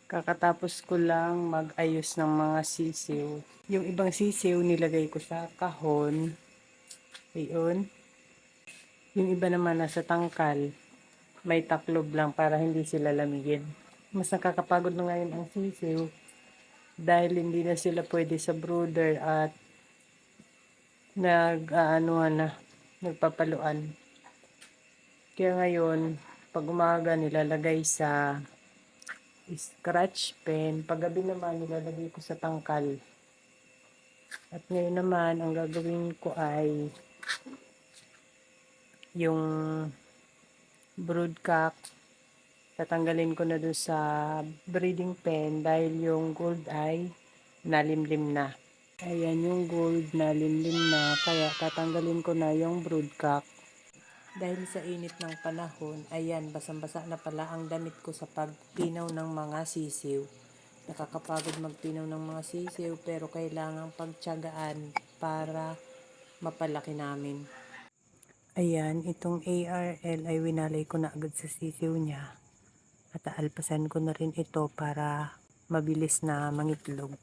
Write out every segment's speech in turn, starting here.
Kakatapos ko lang mag-ayos ng mga sisiw. Yung ibang sisiw nilagay ko sa kahon. Ayun. Yung iba naman nasa tangkal. May taklob lang para hindi sila lamigin. Mas nakakapagod na ngayon ang sisiw dahil hindi na sila pwede sa brooder at nag-aanuhan na, nagpapaluan. Kaya ngayon, pag umaga nilalagay sa scratch pen, paggabi naman nilalagay ko sa tangkal. At ngayon naman, ang gagawin ko ay yung broodcock. Tatanggalin ko na doon sa breeding pen dahil yung gold ay nalimlim na. Ayan yung gold nalimlim na, kaya tatanggalin ko na yung broodcock. Dahil sa init ng panahon, ayan, basang-basa na pala ang damit ko sa pagpinaw ng mga sisiw. Nakakapagod magpinaw ng mga sisiw pero kailangang pagtiyagaan para mapalaki namin. Ayan, itong ARL ay winalay ko na agad sa sisiw niya. At aalpasan ko na rin ito para mabilis na mangitlog.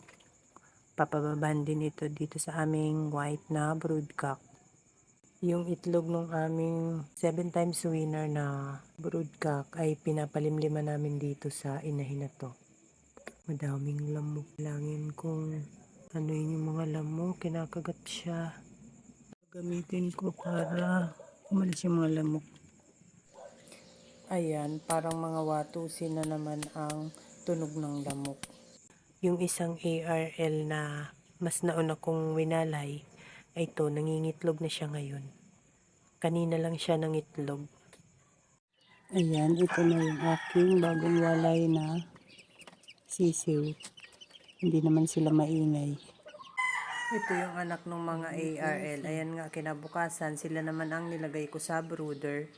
Papababan din ito dito sa aming white na broodcock. Yung itlog ng aming 7 times winner na broodcock ay pinapalimliman namin dito sa inahin na to. Madaming lamok. Langin kung ano yung mga lamok, kinakagat siya. Gamitin ko para umalis yung mga lamok. Ayan, parang mga watusin na naman ang tunog ng lamok. Yung isang ARL na mas nauna kong winalay ay ito, nangingitlog na siya ngayon. Kanina lang siya nangitlog. Ayan, ito na yung aking bagong walay na sisiw. Hindi naman sila maingay. Ito yung anak ng mga ARL. Ayan nga, kinabukasan, sila naman ang nilagay ko sa brooder.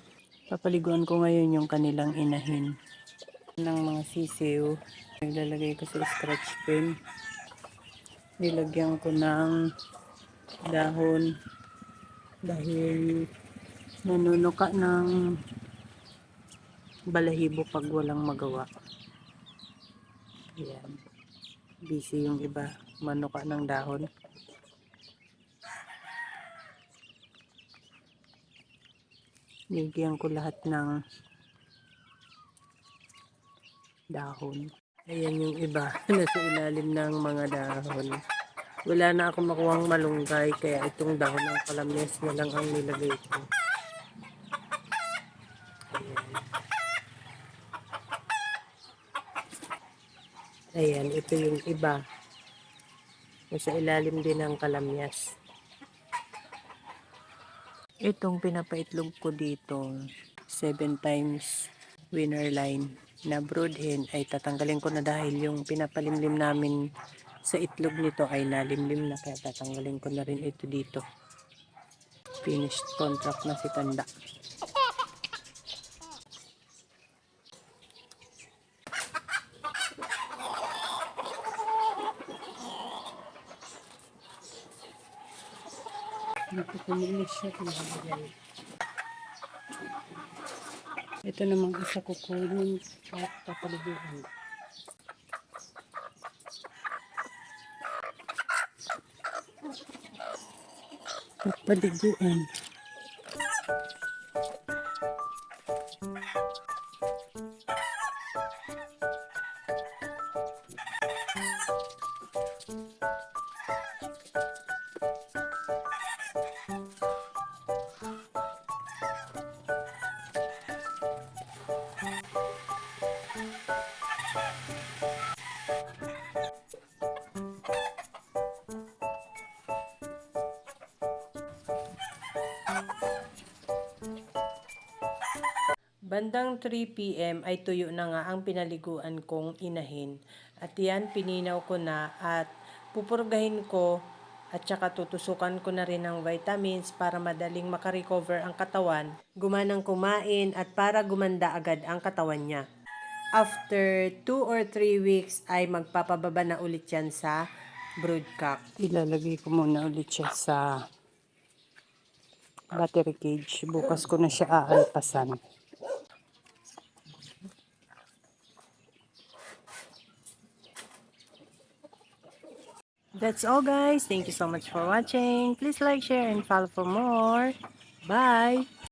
Papaliguan ko ngayon yung kanilang inahin ng mga sisiw. Naglalagay ko sa scratch pen. Nilagyan ko ng dahon dahil nanunuka ng balahibo pag walang magawa. Ayan. Busy yung iba. Manuka ng dahon. Nilagyan ko lahat ng dahon. Ayan yung iba. Nasa ilalim ng mga dahon. Wala na akong makuhang malunggay kaya itong dahon ng kalamis na lang ang nilagay ko. Ayan, ito yung iba. Nasa ilalim din ng kalamyas. Itong pinapaitlog ko dito, 7 times winner line na brood hen ay tatanggalin ko na dahil yung pinapalimlim namin sa itlog nito ay nalimlim na kaya tatanggalin ko na rin ito dito. Finished contract na si Tanda. Dito kumilis siya. Ito namang isa kukunin at papaliguan. Papaliguan. Bandang 3 PM ay tuyo na nga ang pinaliguan kong inahin. At yan, pininaw ko na at pupurgahin ko at saka tutusukan ko na rin ng vitamins para madaling makarecover ang katawan, gumanang kumain at para gumanda agad ang katawan niya. After 2 or 3 weeks ay magpapababa na ulit yan sa broodcock. Ilalagay ko muna ulit siya sa battery cage. Bukas ko na siya aalpasan. That's all guys. Thank you so much for watching. Please like, share, and follow for more. Bye!